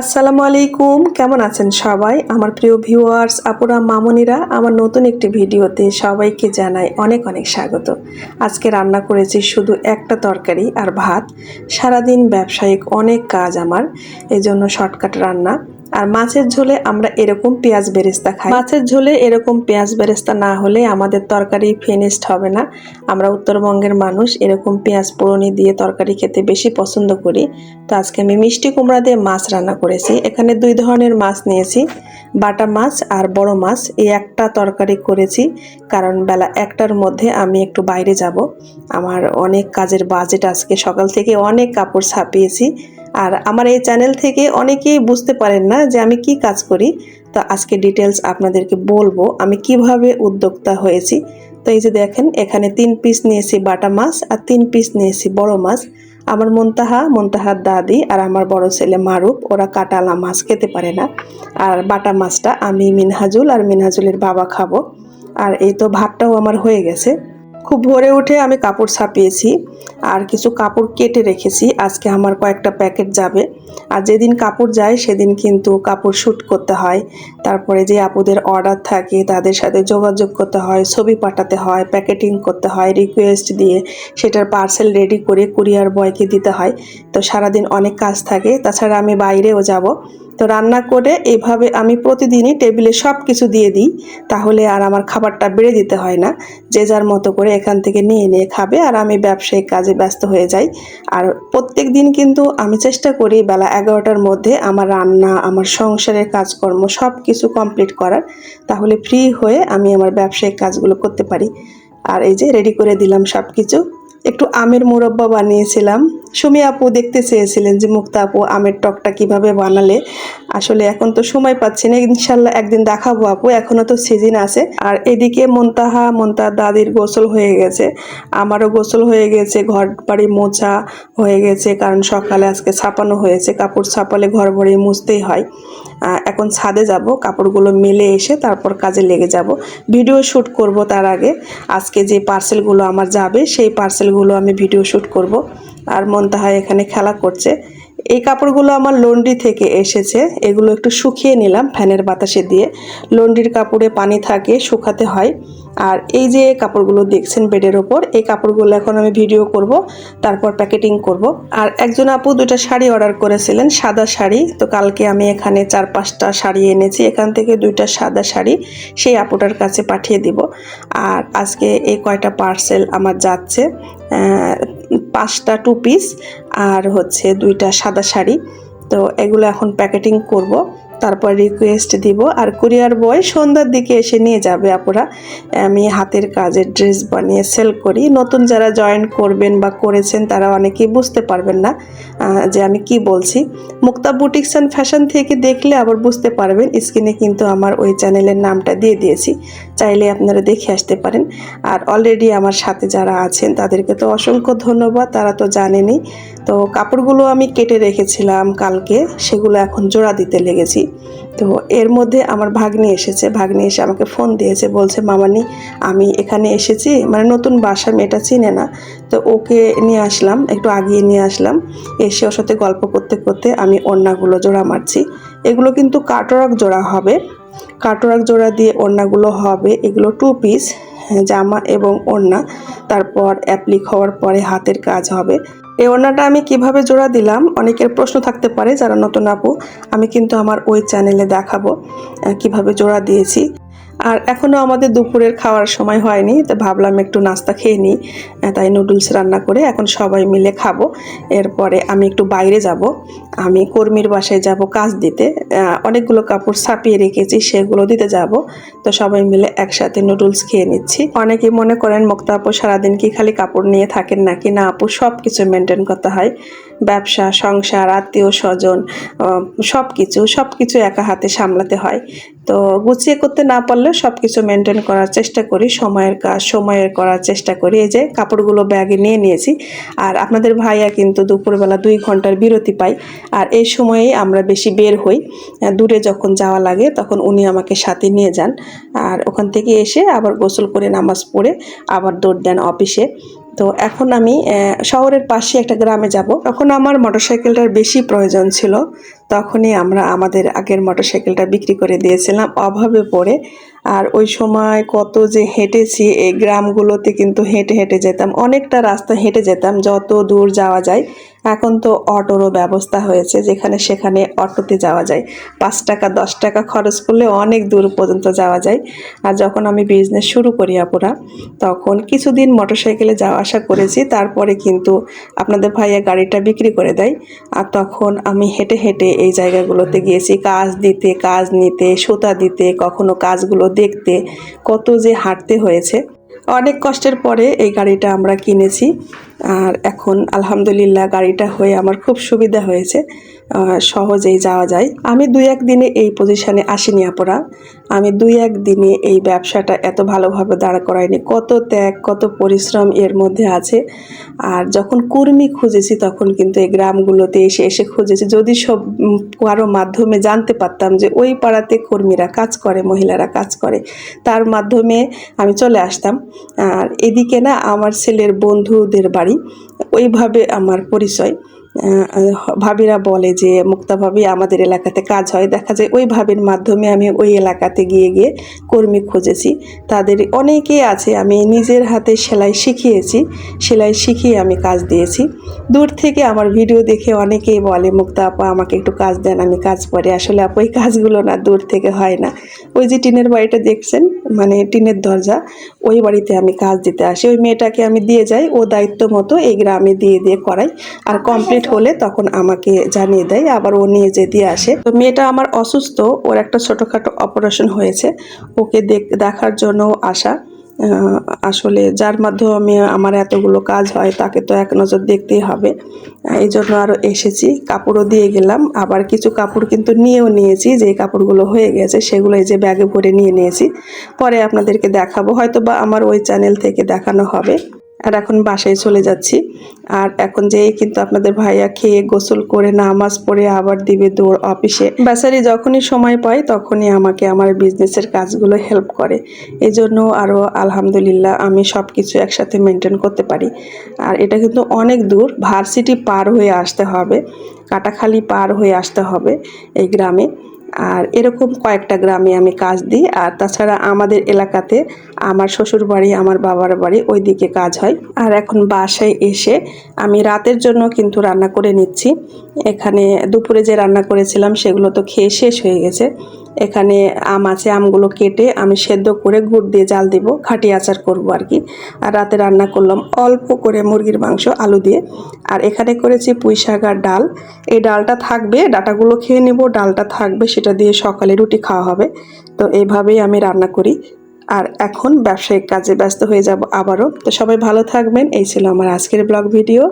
আসসালামু আলাইকুম, কেমন আছেন সবাই? আমার প্রিয় ভিউয়ার্স, আপুরা, মামুনিরা, আমার নতুন একটি ভিডিওতে সবাইকে জানাই অনেক অনেক স্বাগত। আজকে রান্না করেছি শুধু একটা তরকারি আর ভাত। সারাদিন ব্যবসায়িক অনেক কাজ আমার, এজন্য শর্টকাট রান্না। আর মাছের ঝোলে আমরা এরকম পেঁয়াজ বেরেস্তা খাই। মাছের ঝোলে এরকম পেঁয়াজ বেরেস্তা না হলে আমাদের তরকারি ফিনিশড হবে না। আমরা উত্তরবঙ্গের মানুষ এরকম পেঁয়াজ পোড়নি দিয়ে তরকারি খেতে বেশি পছন্দ করি। তো আজকে আমি মিষ্টি কুমড়া দিয়ে মাছ রান্না করেছি। এখানে দুই ধরনের মাছ নিয়েছি, বাটা মাছ আর বড় মাছ। এই একটা তরকারি করেছি কারণ বেলা একটার মধ্যে আমি একটু বাইরে যাব। আমার অনেক কাজের বাজেট, আজকে সকাল থেকে অনেক কাপড় ছাপিয়েছি। আর আমার এই চ্যানেল থেকে অনেকেই বুঝতে পারেন না যে আমি কি কাজ করি। তো আজকে ডিটেলস আপনাদেরকে বলবো আমি কিভাবে উদ্যোক্তা হয়েছি। তো এই যে দেখেন, এখানে 3 পিস নিয়েছি বাটা মাছ আর 3 পিস নিয়েছি বড় মাছ। আমার মন্তাহার দাদি আর আমার বড় ছেলে মারুফ, ওরা কাটালা মাছ খেতে পারে না। আর বাটা মাছটা আমি মিনহাজুল আর মিনহাজুলের বাবা খাবো। আর এই তো ভাতটাও আমার হয়ে গেছে। খুব ভোরে উঠে আমি কাপড় ছাপিয়েছি আর কিছু কাপড় কেটে রেখেছি। আজকে আমার কয়েকটা প্যাকেট যাবে। আর যেদিন কাপড় যায় সেদিন কিন্তু কাপড় শ্যুট করতে হয়। তারপরে যে আপুদের অর্ডার থাকে তাদের সাথে যোগাযোগ করতে হয়, ছবি পাঠাতে হয়, প্যাকেটিং করতে হয় রিকোয়েস্ট দিয়ে, সেটার পার্সেল রেডি করে কুরিয়ার বয়কে দিতে হয়। তো সারাদিন অনেক কাজ থাকে। তাছাড়া আমি বাইরেও যাব। তো রান্না করে এইভাবে আমি প্রতিদিনই টেবিলে সব কিছু দিয়ে দিই, তাহলে আর আমার খাবারটা বেড়ে দিতে হয় না। যে যার মতো করে এখান থেকে নিয়ে নিয়ে খাবে আর আমি ব্যবসায়িক কাজে ব্যস্ত হয়ে যাই। আর প্রত্যেক দিন কিন্তু আমি চেষ্টা করি বেলা 11টার মধ্যে আমার রান্না, আমার সংসারের কাজকর্ম সব কিছু কমপ্লিট করার, তাহলে ফ্রি হয়ে আমি আমার ব্যবসায়িক কাজগুলো করতে পারি। আর এই যে রেডি করে দিলাম সব কিছু। একটু আমের মুরব্বা বানিয়েছিলাম। সুমি আপু দেখতে চেয়েছিলেন যে মুক্তা আপু আমের টকটা কিভাবে বানালে। আসলে এখন তো সময় পাচ্ছি না, ইনশাল্লাহ একদিন দেখাবো আপু, এখনো তো সিজন আছে। আর এদিকে মন্তাহার দাদির গোসল হয়ে গেছে, আমারও গোসল হয়ে গেছে, ঘর বাড়ি মোছা হয়ে গেছে, কারণ সকালে আজকে ছাপানো হয়েছে। কাপড় ছাপালে ঘর বাড়ি মুছতেই হয়। এখন ছাদে যাব, কাপড়গুলো মেলে এসে তারপর কাজে লেগে যাব। ভিডিও শ্যুট করব তার আগে। আজকে যে পার্সেলগুলো আমার যাবে সেই পার্সেলগুলো আমি ভিডিও শ্যুট করব। আর মন্তাহা এখানে খেলা করছে। এই কাপড়গুলো আমার লন্ড্রি থেকে এসেছে, এগুলো একটু শুকিয়ে নিলাম ফ্যানের বাতাসে দিয়ে। লন্ড্রির কাপড়ে পানি থাকে, শুকাতে হয়। আর এই যে কাপড়গুলো দেখছেন বেডের ওপর, এই কাপড়গুলো এখন আমি ভিডিও করব, তারপর প্যাকেটিং করব। আর একজন আপু 2টা শাড়ি অর্ডার করেছিলেন, সাদা শাড়ি। তো কালকে আমি এখানে 4-5টা শাড়ি এনেছি, এখান থেকে 2টা সাদা শাড়ি সেই আপুটার কাছে পাঠিয়ে দিব। আর আজকে এই কয়টা পার্সেল আমার যাচ্ছে, 5টা 2 পিস আর হচ্ছে 2টা সাদা শাড়ি। তো এগুলো এখন প্যাকেটিং করব, তারপর রিকোয়েস্ট দিব। আর কুরিয়ার বয় সন্ধ্যার দিকে এসে নিয়ে যাবে আপুরা। আমি হাতের কাজের ড্রেস বানিয়ে সেল করি। নতুন যারা জয়েন করবেন বা করেছেন তারা অনেকেই বুঝতে পারবেন না যে আমি কি বলছি। মুক্তা বুটিক্স অ্যান্ড ফ্যাশন থেকে দেখলে আবার বুঝতে পারবেন। স্ক্রিনে কিন্তু আমার ওই চ্যানেলের নামটা দিয়ে দিয়েছি, চাইলে আপনারা দেখে আসতে পারেন। আর অলরেডি আমার সাথে যারা আছেন তাদেরকে তো অসংখ্য ধন্যবাদ, তারা তো জানেনই। তো কাপড়গুলো আমি কেটে রেখেছিলাম কালকে, সেগুলো এখন জোড়া দিতে লেগেছি। তো এর মধ্যে আমার ভাগ্নি এসেছে, ভাগ্নি এসে আমাকে ফোন দিয়েছে, বলছে মামানি আমি এখানে এসেছি, মানে নতুন বাসা, মেয়েটা চিনে না। তো ওকে নিয়ে আসলাম, একটু আগিয়ে নিয়ে আসলাম। এসে ওর সাথে গল্প করতে করতে আমি ওড়নাগুলো জোড়া মারছি। এগুলো কিন্তু কাটওয়ার্ক জোড়া হবে, কাটওয়ার্ক জোড়া দিয়ে ওড়নাগুলো হবে। এগুলো 2 পিস জামা এবং ওড়না, তারপর অ্যাপ্লিক হওয়ার পরে হাতের কাজ হবে। এই ওড়নাটা আমি কিভাবে জোড়া দিলাম অনেকের প্রশ্ন থাকতে পারে যারা নতুন আপু, আমি কিন্তু আমার ওই চ্যানেলে দেখাবো কিভাবে জোড়া দিয়েছি। আর এখনও আমাদের দুপুরের খাওয়ার সময় হয়নি, তো ভাবলাম একটু নাস্তা খেয়ে নিই, তাই নুডলস রান্না করে এখন সবাই মিলে খাবো। এরপরে আমি একটু বাইরে যাব, আমি কর্মীর বাসায় যাব কাজ দিতে। অনেকগুলো কাপড় ছাপিয়ে রেখেছি, সেগুলো দিতে যাব। তো সবাই মিলে একসাথে নুডলস খেয়ে নিচ্ছি। অনেকেই মনে করেন মুক্তা আপু সারাদিন কি খালি কাপড় নিয়ে থাকেন নাকি? না আপু, সব কিছু মেনটেন করতে হয়। ব্যবসা, সংসার, আত্মীয় স্বজন, সব কিছু একা হাতে সামলাতে হয়। তো গুছিয়ে করতে না পারলেও সব কিছু মেনটেন করার চেষ্টা করি, সময়ের কাজ সময়ের করার চেষ্টা করি। এই যে কাপড়গুলো ব্যাগে নিয়ে নিয়েছি। আর আপনাদের ভাইয়া কিন্তু দুপুরবেলা 2 ঘন্টার বিরতি পাই, আর এই সময়েই আমরা বেশি বের হই। দূরে যখন যাওয়া লাগে তখন উনি আমাকে সাথে নিয়ে যান। আর ওখান থেকে এসে আবার গোসল করে নামাজ পড়ে আবার দৌড় দেন অফিসে। তো এখন আমি শহরের পাশে একটা গ্রামে যাব। তখন আমার মোটরসাইকেলটার বেশি প্রয়োজন ছিল, তখনই আমরা আমাদের আগের মোটরসাইকেলটা বিক্রি করে দিয়েছিলাম অভাবে পড়ে। আর ওই সময় কত যে হেঁটেছি এই গ্রামগুলোতে, কিন্তু হেঁটে হেঁটে যেতাম, অনেকটা রাস্তা হেঁটে যেতাম যত দূর যাওয়া যায়। এখন তো অটোরও ব্যবস্থা হয়েছে, যেখানে সেখানে অটোতে যাওয়া যায়, 5 টাকা 10 টাকা খরচ করলে অনেক দূর পর্যন্ত যাওয়া যায়। আর যখন আমি বিজনেস শুরু করি আপুরা, তখন কিছুদিন মোটরসাইকেলে যাওয়া আসা করেছি, তারপরে কিন্তু আপনাদের ভাইয়া গাড়িটা বিক্রি করে দেয়। আর তখন আমি হেঁটে হেঁটে এই জায়গাগুলোতে গিয়েছি কাজ দিতে, কাজ নিতে, সুতা দিতে, কখনো কাজগুলো দেখতে, কত যে হাঁটতে হয়েছে। অনেক কষ্টের পরে এই গাড়িটা আমরা কিনেছি। আর এখন আলহামদুলিল্লাহ গাড়িটা হয়ে আমার খুব সুবিধা হয়েছে, সহজেই যাওয়া যায়। আমি 2-1 দিনে এই পজিশনে আসিনি আপুরা, আমি 2-1 দিনে এই ব্যবসাটা এত ভালোভাবে দাঁড় করাইনি। কত ত্যাগ, কত পরিশ্রম এর মধ্যে আছে। আর যখন কর্মী খুঁজেছি তখন কিন্তু এই গ্রামগুলোতে এসে এসে খুঁজেছি, যদি সব কারো মাধ্যমে জানতে পারতাম যে ওই পাড়াতে কর্মীরা কাজ করে, মহিলারা কাজ করে, তার মাধ্যমে আমি চলে আসতাম। আর এদিকে না আমার ছেলের বন্ধুদের বাড়ি, ওইভাবে আমার পরিচয়। ভাবিরা বলে যে মুক্তা ভাবি আমাদের এলাকাতে কাজ হয়, দেখা যায় ওই ভাবির মাধ্যমে আমি ওই এলাকাতে গিয়ে গিয়ে কর্মী খুঁজেছি। তাদের অনেকেই আছে, আমি নিজের হাতে সেলাই শিখিয়েছি, সেলাই শিখিয়ে আমি কাজ দিয়েছি। দূর থেকে আমার ভিডিও দেখে অনেকেই বলে মুক্তা আপা আমাকে একটু কাজ দেন, আমি কাজ পারি। আসলে আপু এই কাজগুলো না দূর থেকে হয় না। ওই যে টিনের বাড়িটা দেখছেন, মানে টিনের দরজা, ওই বাড়িতে আমি কাজ দিতে আসি। ওই মেয়েটাকে আমি দিয়ে যাই, ও দায়িত্ব মতো এই গ্রামে দিয়ে দিয়ে করাই। আর কমপ্লিট হলে তখন আমাকে জানিয়ে দেয়, আবার ও নিয়ে যে দিয়ে আসে। তো মেয়েটা আমার অসুস্থ, ওর একটা ছোটোখাটো অপারেশন হয়েছে, ওকে দেখার জন্য আসা। আসলে যার মাধ্যমে আমার এতগুলো কাজ হয় তাকে তো এক নজর দেখতেই হবে, এই জন্য আরও এসেছি। কাপড়ও দিয়ে গেলাম, আবার কিছু কাপড় কিন্তু নিয়েও নিয়েছি, যে কাপড়গুলো হয়ে গেছে সেগুলো এই যে ব্যাগে ভরে নিয়ে নিয়েছি, পরে আপনাদেরকে দেখাবো, হয়তো বা আমার ওই চ্যানেল থেকে দেখানো হবে। আর এখন বাসায় চলে যাচ্ছি। আর এখন যেই কিন্তু আপনাদের ভাইয়া খেয়ে গোসল করে নামাজ পড়ে আবার দিবে দৌড় অফিসে। বেচারি যখনই সময় পায় তখনই আমাকে আমার বিজনেসের কাজগুলো হেল্প করে। এই জন্য আরও আলহামদুলিল্লাহ আমি সব কিছু একসাথে মেনটেন করতে পারি। আর এটা কিন্তু অনেক দূর, ভার্সিটি পার হয়ে আসতে হবে, কাটাখালি পার হয়ে আসতে হবে এই গ্রামে। আর এরকম কয়েকটা গ্রামে আমি কাজ দিই। আর তাছাড়া আমাদের এলাকাতে আমার শ্বশুর বাড়ি, আমার বাবার বাড়ি, ওই দিকে কাজ হয়। আর এখন বাসায় এসে আমি রাতের জন্য কিন্তু রান্না করে নিচ্ছি। এখানে দুপুরে যে রান্না করেছিলাম সেগুলো তো খেয়ে শেষ হয়ে গেছে। এখানে আম আছে, আমগুলো কেটে আমি সেদ্ধ করে গুড় দিয়ে জাল দিব, খাঁটি আচার করব আর কি। আর রাতে রান্না করলাম অল্প করে মুরগির মাংস আলু দিয়ে। আর এখানে করেছি পুঁই শাক আর ডাল। এই ডালটা থাকবে, ডাটাগুলো খেয়ে নেব, ডালটা থাকবে, সেটা দিয়ে সকালে রুটি খাওয়া হবে। তো এইভাবেই আমি রান্না করি। আর এখন ব্যবসায়িক কাজে ব্যস্ত হয়ে যাব আবারও। তো সবাই ভালো থাকবেন। এই ছিল আমার আজকের ব্লগ ভিডিও।